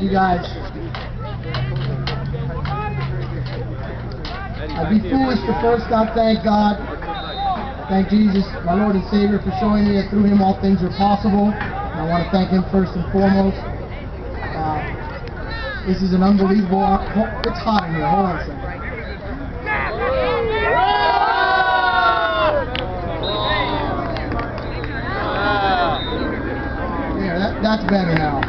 Thank you guys. I'd be foolish to first not thank God. Thank Jesus, my Lord and Savior, for showing me that through Him all things are possible. And I want to thank Him first and foremost. This is an unbelievable... It's hot in here. Hold on a second. Yeah, that's better now.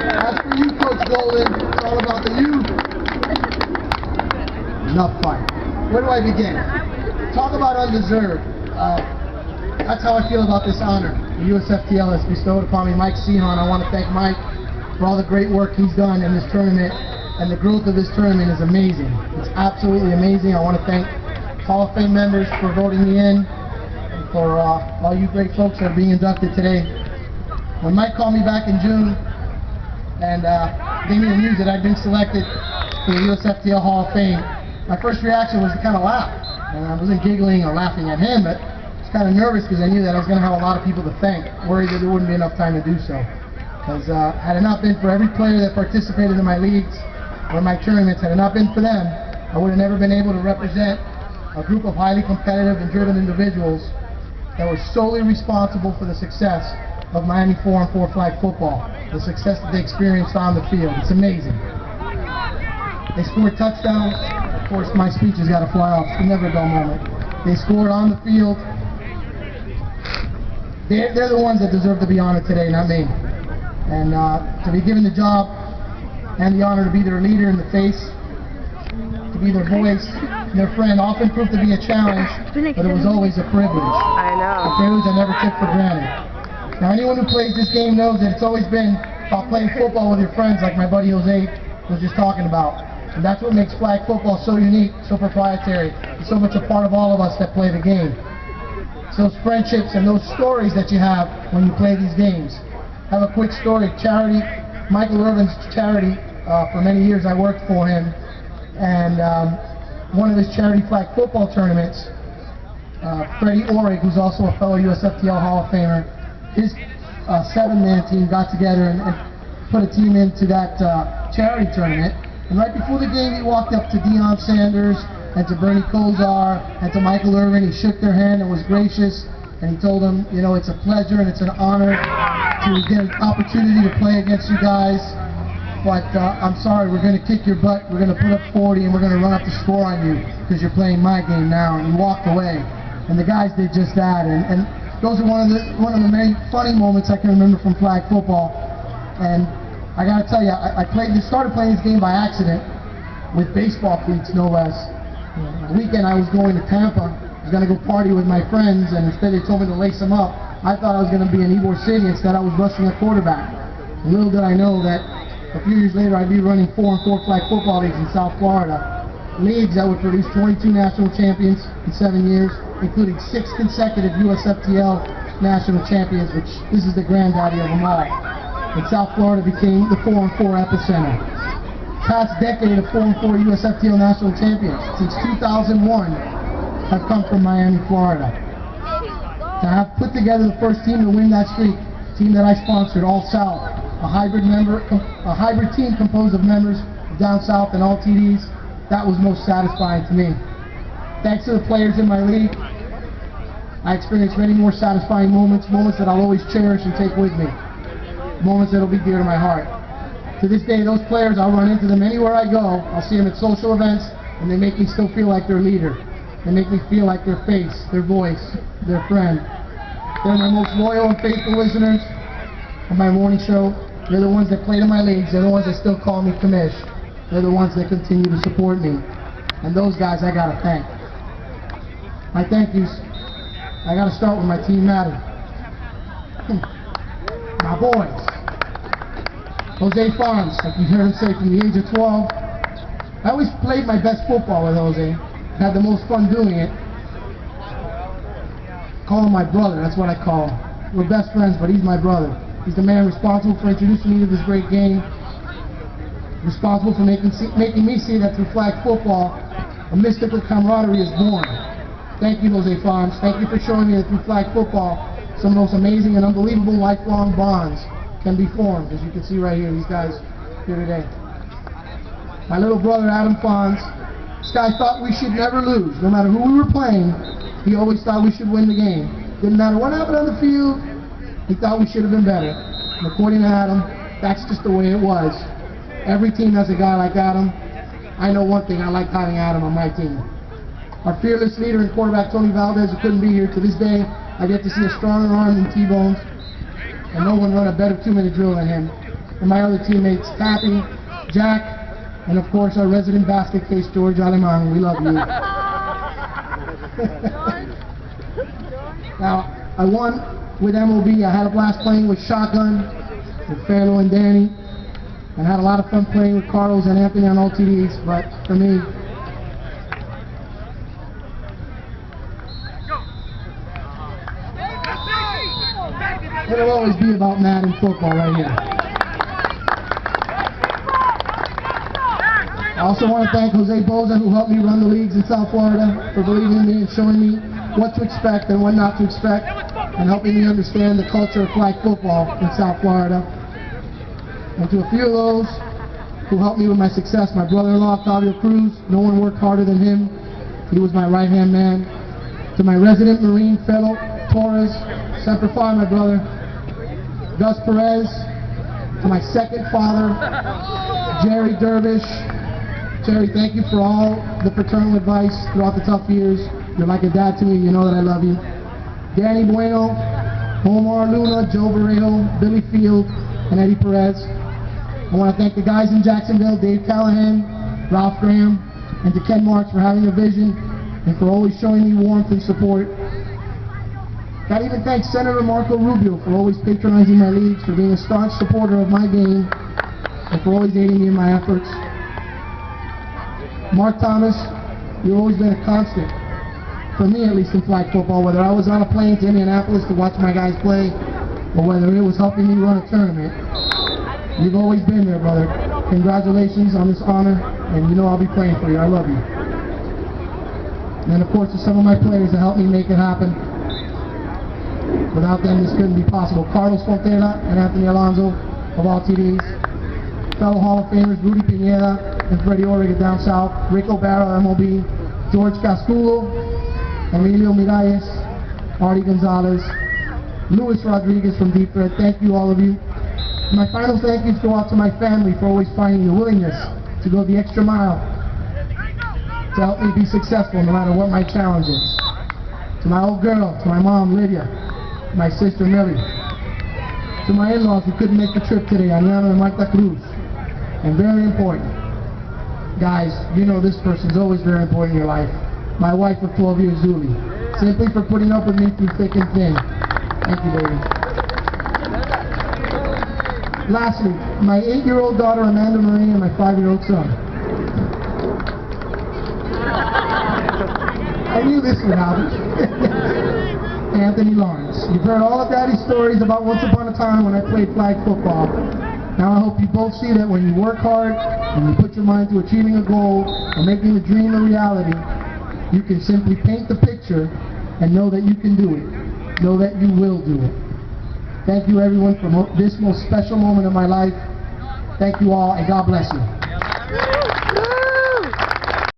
That's for you, Coach Golden. It's all about the youth. Enough fight. Where do I begin? Talk about undeserved. That's how I feel about this honor the USFTL has bestowed upon me. Mike Seahon, I want to thank Mike for all the great work he's done in this tournament, and the growth of this tournament is amazing. It's absolutely amazing. I want to thank Hall of Fame members for voting me in, and for all you great folks that are being inducted today. When Mike called me back in June and gave me the news that I'd been selected for the USFTL Hall of Fame, my first reaction was to kind of laugh. And I wasn't giggling or laughing at him, but I was kind of nervous because I knew that I was going to have a lot of people to thank, worried that there wouldn't be enough time to do so. Because had it not been for every player that participated in my leagues or my tournaments, had it not been for them, I would have never been able to represent a group of highly competitive and driven individuals that were solely responsible for the success of Miami 4-on-4 flag football, the success that they experienced on the field. It's amazing. They scored touchdowns. Of course, my speech has got to fly off. It's never a dull moment. They scored on the field. They're the ones that deserve to be honored today, not me. And to be given the job and the honor to be their leader in the face, to be their voice, their friend, often proved to be a challenge, but it was always a privilege. I know. A privilege I never took for granted. Now, anyone who plays this game knows that it's always been about playing football with your friends, like my buddy Jose was just talking about. And that's what makes flag football so unique, so proprietary, and so much a part of all of us that play the game. It's those friendships and those stories that you have when you play these games. I have a quick story. Charity, Michael Irvin's charity, for many years I worked for him, and one of his charity flag football tournaments, Freddie Orrig, who's also a fellow USFTL Hall of Famer, his 7-man team got together and put a team into that charity tournament. And right before the game, he walked up to Deion Sanders and to Bernie Kosar and to Michael Irvin. He shook their hand and was gracious, and he told them, you know, it's a pleasure and it's an honor to get an opportunity to play against you guys, but I'm sorry, we're going to kick your butt, we're going to put up 40, and we're going to run up the score on you because you're playing my game now. And he walked away, and the guys did just that. And those are one of the many funny moments I can remember from flag football. And I gotta tell you, I started playing this game by accident with baseball cleats, no less. The weekend I was going to Tampa. I was gonna go party with my friends, and instead they told me to lace them up. I thought I was gonna be in Ybor City. Instead, I was rushing a quarterback. And little did I know that a few years later I'd be running 4-on-4 flag football leagues in South Florida. Leagues that would produce 22 national champions in 7 years, including 6 consecutive USFTL national champions, which this is the granddaddy of them all. And South Florida became the 4-on-4 epicenter. Past decade of 4-on-4 USFTL national champions since 2001 have come from Miami, Florida. To have put together the first team to win that streak, team that I sponsored, All South, a hybrid team composed of members of Down South and all TDs, that was most satisfying to me. Thanks to the players in my league, I experienced many more satisfying moments that I'll always cherish and take with me. Moments that'll be dear to my heart. To this day, those players, I'll run into them anywhere I go. I'll see them at social events, and they make me still feel like their leader. They make me feel like their face, their voice, their friend. They're my most loyal and faithful listeners of my morning show. They're the ones that played in my leagues. They're the ones that still call me commish. They're the ones that continue to support me. And those guys I gotta thank. My thank yous, I gotta start with my team Matter. My boys. Jose Fons, like you heard him say, from the age of 12. I always played my best football with Jose. Had the most fun doing it. Call him my brother, that's what I call him. We're best friends, but he's my brother. He's the man responsible for introducing me to this great game. Responsible for making me see that through flag football, a mystical camaraderie is born. Thank you, Jose Fons. Thank you for showing me that through flag football, some of those amazing and unbelievable lifelong bonds can be formed, as you can see right here, these guys here today. My little brother, Adam Fonz, this guy thought we should never lose. No matter who we were playing, he always thought we should win the game. Didn't matter what happened on the field, he thought we should have been better. And according to Adam, that's just the way it was. Every team has a guy like Adam. I know one thing, I like having Adam on my team. Our fearless leader and quarterback, Tony Valdez, who couldn't be here, to this day, I get to see a stronger arm than T-Bones, and no one run a better 2-minute drill than him. And my other teammates, Cappy, Jack, and of course our resident basket case, George Alemán. We love you. Now, I won with MOB. I had a blast playing with Shotgun, with Fairlow and Danny, and had a lot of fun playing with Carlos and Anthony on all TDs, but for me, it'll always be about Madden football right here. I also want to thank Jose Boza, who helped me run the leagues in South Florida, for believing in me and showing me what to expect and what not to expect, and helping me understand the culture of flag football in South Florida. And to a few of those who helped me with my success, my brother-in-law, Octavio Cruz, no one worked harder than him. He was my right-hand man. To my resident Marine fellow, Torres, Semper Fi, my brother, Gus Perez. To my second father, Jerry Dervish. Jerry, thank you for all the paternal advice throughout the tough years. You're like a dad to me, you know that I love you. Danny Bueno, Omar Luna, Joe Barrejo, Billy Field, and Eddie Perez. I want to thank the guys in Jacksonville, Dave Callahan, Ralph Graham, and to Ken Marks for having a vision and for always showing me warmth and support. Gotta even thank Senator Marco Rubio for always patronizing my leagues, for being a staunch supporter of my game, and for always aiding me in my efforts. Mark Thomas, you've always been a constant, for me at least in flag football, whether I was on a plane to Indianapolis to watch my guys play, or whether it was helping me run a tournament. You've always been there, brother. Congratulations on this honor, and you know I'll be praying for you. I love you. And of course, to some of my players that helped me make it happen. Without them, this couldn't be possible. Carlos Fontela and Anthony Alonso of all TDs. Fellow Hall of Famers Rudy Pineda and Freddie Orriga down south. Rico Barrow, MOB. George Casculo, Emilio Miralles, Artie Gonzalez, Luis Rodriguez from Deep Red. Thank you, all of you. My final thank yous go out to my family for always finding the willingness to go the extra mile to help me be successful no matter what my challenge is. To my old girl, to my mom, Lydia, my sister, Millie. To my in-laws who couldn't make the trip today, Ariana and Marta Cruz. And very important, guys, you know this person's always very important in your life. My wife of 12 years, Zuli. Simply for putting up with me through thick and thin. Thank you, baby. Lastly, my 8-year-old daughter, Amanda Marie, and my 5-year-old son. I knew this would happen. Anthony Lawrence. You've heard all of Daddy's stories about once upon a time when I played flag football. Now I hope you both see that when you work hard and you put your mind to achieving a goal or making the dream a reality, you can simply paint the picture and know that you can do it. Know that you will do it. Thank you everyone for this most special moment of my life. Thank you all, and God bless you.